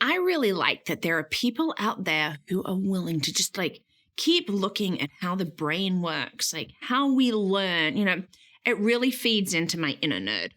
I really like that there are people out there who are willing to just keep looking at how the brain works, like how we learn. It really feeds into my inner nerd,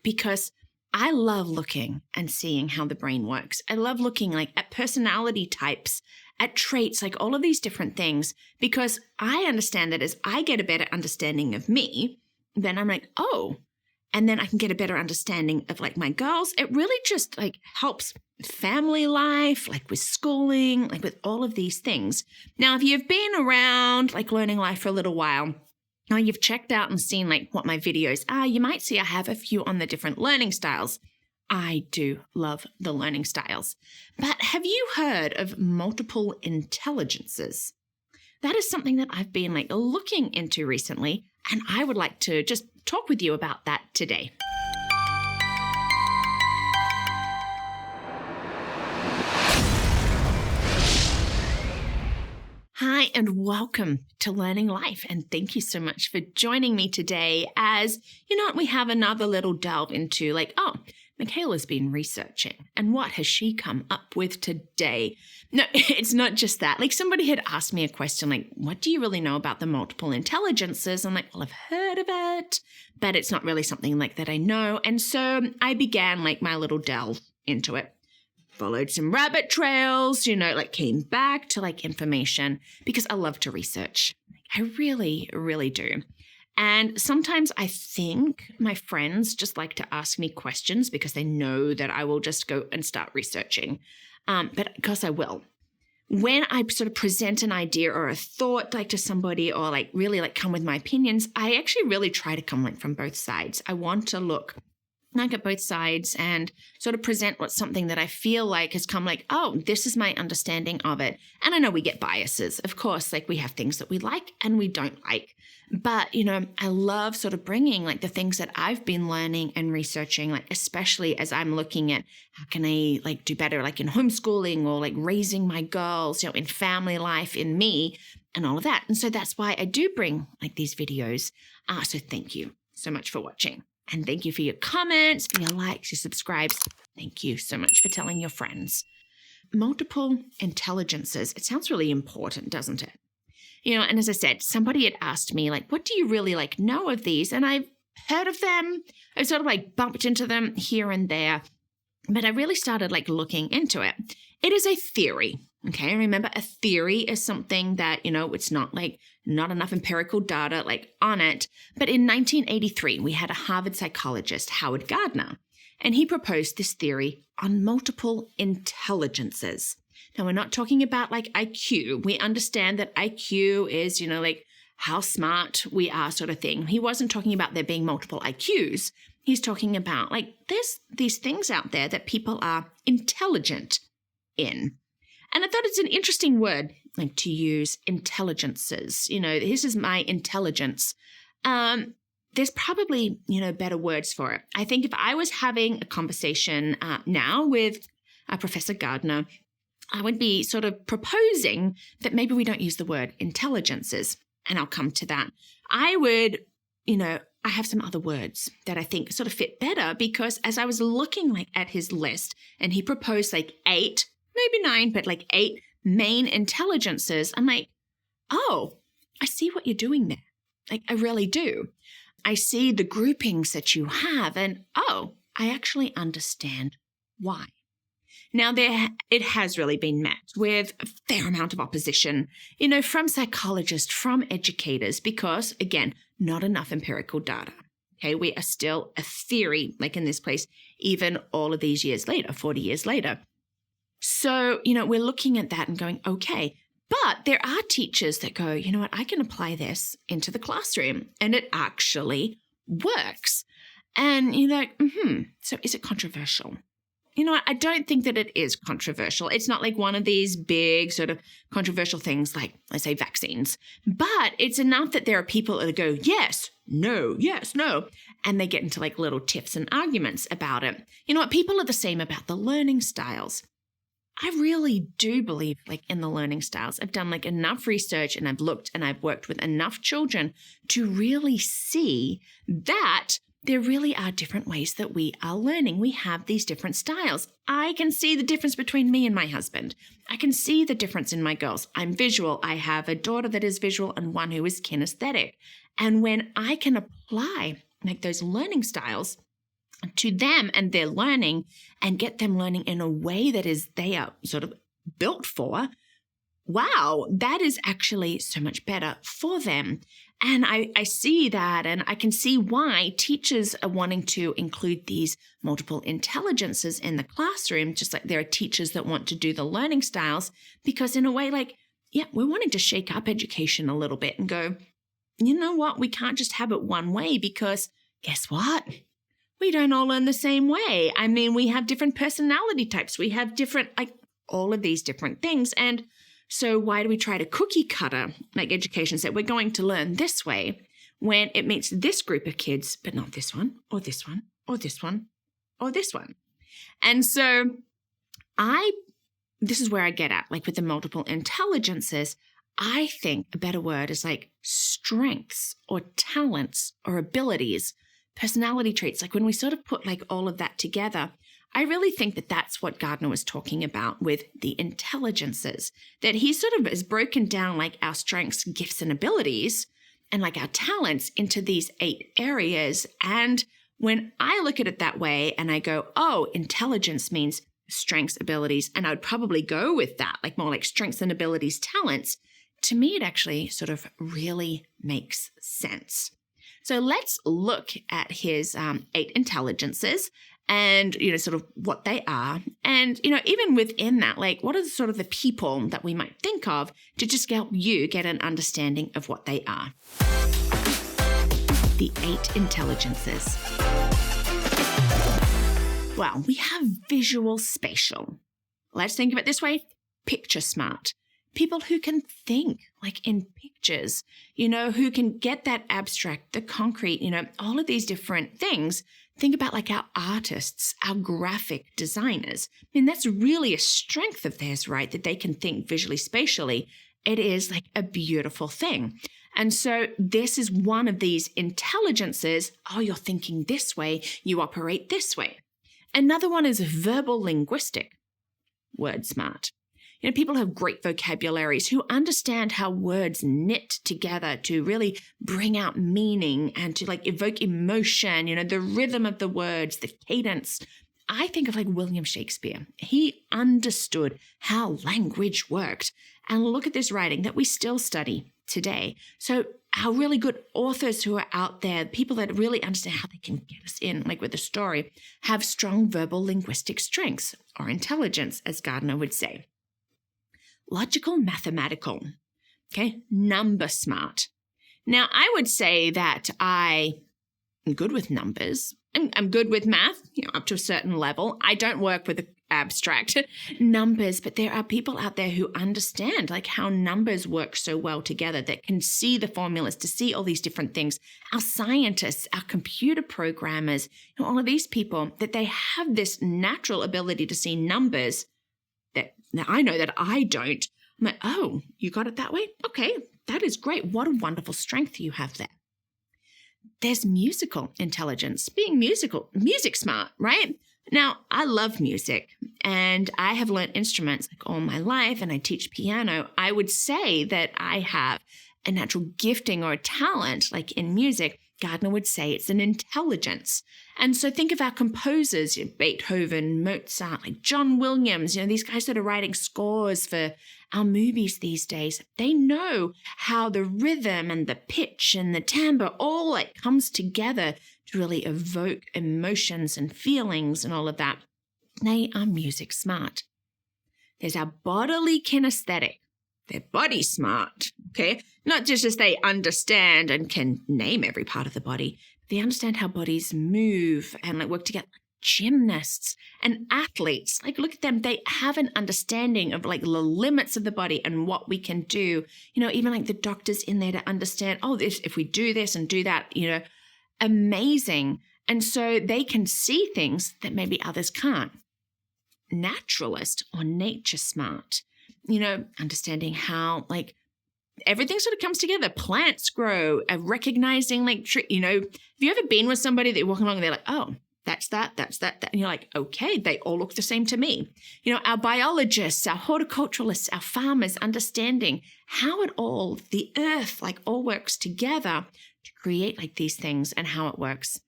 because I love looking and seeing how the brain works. I love looking at personality types, at traits, all of these different things, because I understand that as I get a better understanding of me, then I'm like, oh, and then I can get a better understanding of my girls. It really just helps family life, with schooling, with all of these things. Now, if you've been around learning life for a little while, or you've checked out and seen what my videos are, you might see I have a few on the different learning styles. I do love the learning styles. But have you heard of multiple intelligences? That is something that I've been looking into recently, and I would like to just talk with you about that today. Hi, and welcome to Learning Life. And thank you so much for joining me today as, we have another little delve into Michaela's been researching, and what has she come up with today? No, it's not just that. Somebody had asked me a question what do you really know about the multiple intelligences? I'm well, I've heard of it, but it's not really something that I know. And so I began my little delve into it. Followed some rabbit trails, came back to information because I love to research. I really, really do. And sometimes I think my friends just like to ask me questions because they know that I will just go and start researching. But because I will. When I sort of present an idea or a thought to somebody or really come with my opinions, I actually really try to come from both sides. I want to look at both sides and sort of present what's something that I feel has come oh, this is my understanding of it. And I know we get biases. Of course, we have things that we like and we don't like. But, I love sort of bringing the things that I've been learning and researching, especially as I'm looking at how can I do better in homeschooling or raising my girls, in family life, in me and all of that. And so that's why I do bring these videos. So thank you so much for watching. And thank you for your comments, for your likes, your subscribes. Thank you so much for telling your friends. Multiple intelligences. It sounds really important, doesn't it? And as I said, somebody had asked me, what do you really know of these? And I've heard of them. I've sort of bumped into them here and there. But I really started looking into it. It is a theory. Okay, remember, a theory is something that, it's not not enough empirical data on it. But in 1983, we had a Harvard psychologist, Howard Gardner, and he proposed this theory on multiple intelligences. Now, we're not talking about IQ. We understand that IQ is, how smart we are sort of thing. He wasn't talking about there being multiple IQs. He's talking about there's these things out there that people are intelligent in. And I thought it's an interesting word to use, intelligences. This is my intelligence. There's probably, better words for it. I think if I was having a conversation now with Professor Gardner, I would be sort of proposing that maybe we don't use the word intelligences. And I'll come to that. I would, I have some other words that I think sort of fit better because as I was looking at his list and he proposed 8, maybe 9, but 8 main intelligences, I'm oh, I see what you're doing there. I really do. I see the groupings that you have and oh, I actually understand why. Now, it has really been met with a fair amount of opposition, from psychologists, from educators, because, again, not enough empirical data. Okay, we are still a theory, in this place, even all of these years later, 40 years later. So, we're looking at that and going, okay, but there are teachers that go, you know what, I can apply this into the classroom and it actually works. And you're like, so is it controversial? You know what, I don't think that it is controversial. It's not one of these big sort of controversial things let's say, vaccines. But it's enough that there are people that go, yes, no, and they get into little tiffs and arguments about it. You know what, people are the same about the learning styles. I really do believe in the learning styles. I've done enough research and I've looked and I've worked with enough children to really see that there really are different ways that we are learning. We have these different styles. I can see the difference between me and my husband. I can see the difference in my girls. I'm visual. I have a daughter that is visual and one who is kinesthetic. And when I can apply like those learning styles to them and their learning and get them learning in a way that is they are sort of built for, wow, that is actually so much better for them. And I see that, and I can see why teachers are wanting to include these multiple intelligences in the classroom, just like there are teachers that want to do the learning styles, because in a way, like, yeah, we're wanting to shake up education a little bit and go, you know what, we can't just have it one way, because guess what? We don't all learn the same way. I mean, we have different personality types. We have different, like, all of these different things. And so why do we try to cookie cutter like education, say we're going to learn this way when it meets this group of kids, but not this one or this one or this one or this one? And so this is where I get at, like with the multiple intelligences, I think a better word is like strengths or talents or abilities, personality traits. Like when we sort of put like all of that together, I really think that that's what Gardner was talking about with the intelligences, that he sort of has broken down like our strengths, gifts, and abilities and like our talents into these 8 areas. And when I look at it that way and I go, oh, intelligence means strengths, abilities, and I would probably go with that, like more like strengths and abilities, talents, to me, it actually sort of really makes sense. So let's look at his 8 intelligences and, sort of what they are. And, even within that, like what are sort of the people that we might think of to just help you get an understanding of what they are. The 8 intelligences. Well, we have visual-spatial. Let's think of it this way. Picture smart. People who can think like in pictures, who can get that abstract, the concrete, all of these different things. Think about like our artists, our graphic designers. I mean, that's really a strength of theirs, right? That they can think visually, spatially. It is like a beautiful thing. And so this is one of these intelligences. Oh, you're thinking this way. You operate this way. Another one is verbal-linguistic. Word smart. People have great vocabularies who understand how words knit together to really bring out meaning and to like evoke emotion, the rhythm of the words, the cadence. I think of like William Shakespeare. He understood how language worked. And look at this writing that we still study today. So our really good authors who are out there, people that really understand how they can get us in, like with a story, have strong verbal linguistic strengths or intelligence, as Gardner would say. Logical, mathematical, okay, number smart. Now, I would say that I am good with numbers. I'm good with math, up to a certain level. I don't work with abstract numbers, but there are people out there who understand like how numbers work so well together, that can see the formulas, to see all these different things. Our scientists, our computer programmers, all of these people, that they have this natural ability to see numbers that now I know that I don't. I'm like, oh, you got it that way? Okay, that is great. What a wonderful strength you have there. There's musical intelligence, being music smart, right? Now, I love music and I have learned instruments like all my life and I teach piano. I would say that I have a natural gifting or a talent like in music. Gardner would say it's an intelligence. And so think of our composers, Beethoven, Mozart, like John Williams, these guys that are writing scores for our movies these days. They know how the rhythm and the pitch and the timbre all like comes together to really evoke emotions and feelings and all of that. They are music smart. There's our bodily-kinesthetic. They're body smart, okay? Not just as they understand and can name every part of the body, they understand how bodies move and like work together. Gymnasts and athletes, like look at them, they have an understanding of like the limits of the body and what we can do. Even like the doctors in there to understand, oh, this, if we do this and do that, amazing. And so they can see things that maybe others can't. Naturalist or nature smart. Understanding how like everything sort of comes together. Plants grow, recognizing have you ever been with somebody that you're walking along and they're like, oh, that's that. And you're like, okay, they all look the same to me. Our biologists, our horticulturalists, our farmers, understanding how the earth all works together to create these things and how it works.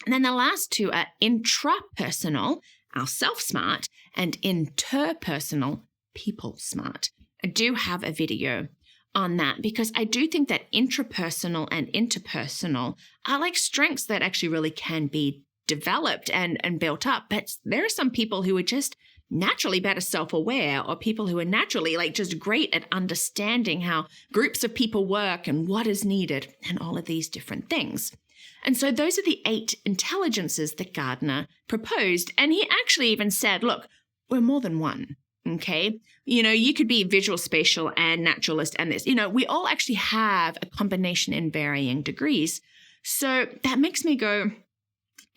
And then the last two are intrapersonal, our self-smart, and interpersonal, people smart. I do have a video on that because I do think that intrapersonal and interpersonal are strengths that actually really can be developed and built up. But there are some people who are just naturally better self-aware, or people who are naturally just great at understanding how groups of people work and what is needed and all of these different things. And so those are the 8 intelligences that Gardner proposed. And he actually even said, look, we're more than one. Okay. You could be visual-spatial and naturalist and this, we all actually have a combination in varying degrees. So that makes me go,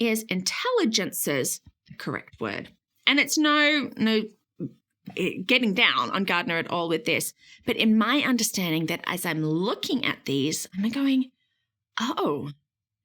is intelligences the correct word? And it's no getting down on Gardner at all with this. But in my understanding that as I'm looking at these, I'm going, oh,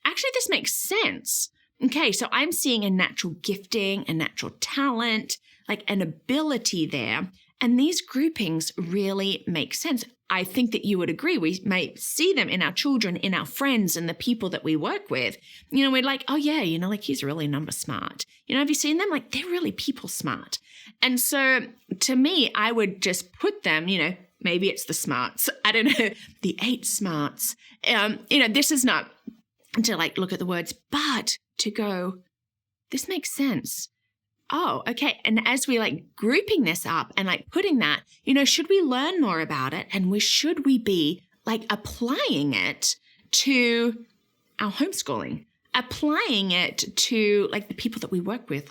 actually this makes sense. Okay, so I'm seeing a natural gifting, a natural talent, an ability there. And these groupings really make sense. I think that you would agree. We may see them in our children, in our friends, and the people that we work with. We're like, oh yeah, he's really number smart. Have you seen them? They're really people smart. And so to me, I would just put them, maybe it's the smarts. I don't know, the 8 smarts. This is not to look at the words, but to go, this makes sense. Oh, okay. And as we grouping this up and putting that, should we learn more about it? And should we be applying it to our homeschooling, applying it to the people that we work with,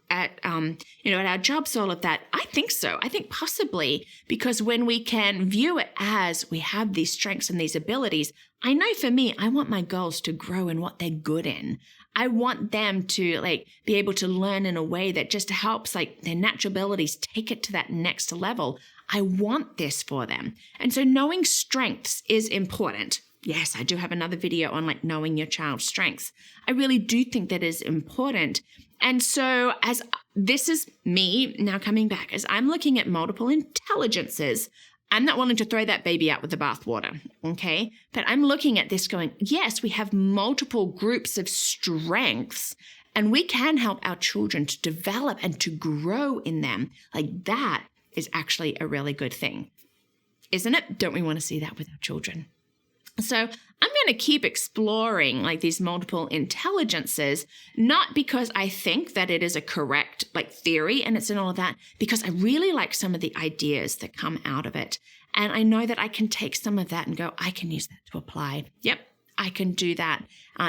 at our jobs, all of that? I think so. I think possibly, because when we can view it as we have these strengths and these abilities, I know for me, I want my girls to grow in what they're good in. I want them to be able to learn in a way that just helps their natural abilities take it to that next level. I want this for them. And so knowing strengths is important. Yes, I do have another video on knowing your child's strengths. I really do think that is important. And so as this is me now coming back, as I'm looking at multiple intelligences, I'm not wanting to throw that baby out with the bathwater, okay? But I'm looking at this going, yes, we have multiple groups of strengths, and we can help our children to develop and to grow in them. That is actually a really good thing, isn't it? Don't we want to see that with our children? So I'm going to keep exploring these multiple intelligences, not because I think that it is a correct theory and it's in all of that, because I really like some of the ideas that come out of it. And I know that I can take some of that and go, I can use that to apply. Yep, I can do that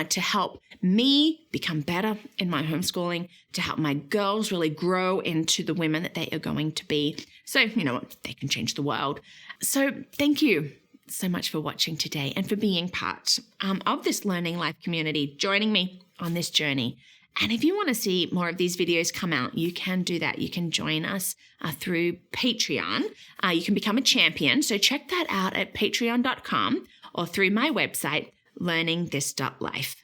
to help me become better in my homeschooling, to help my girls really grow into the women that they are going to be. So, they can change the world. So thank you so much for watching today and for being part of this Learning Life community, joining me on this journey. And if you want to see more of these videos come out, you can do that. You can join us through Patreon. You can become a champion. So check that out at patreon.com or through my website, learningthis.life.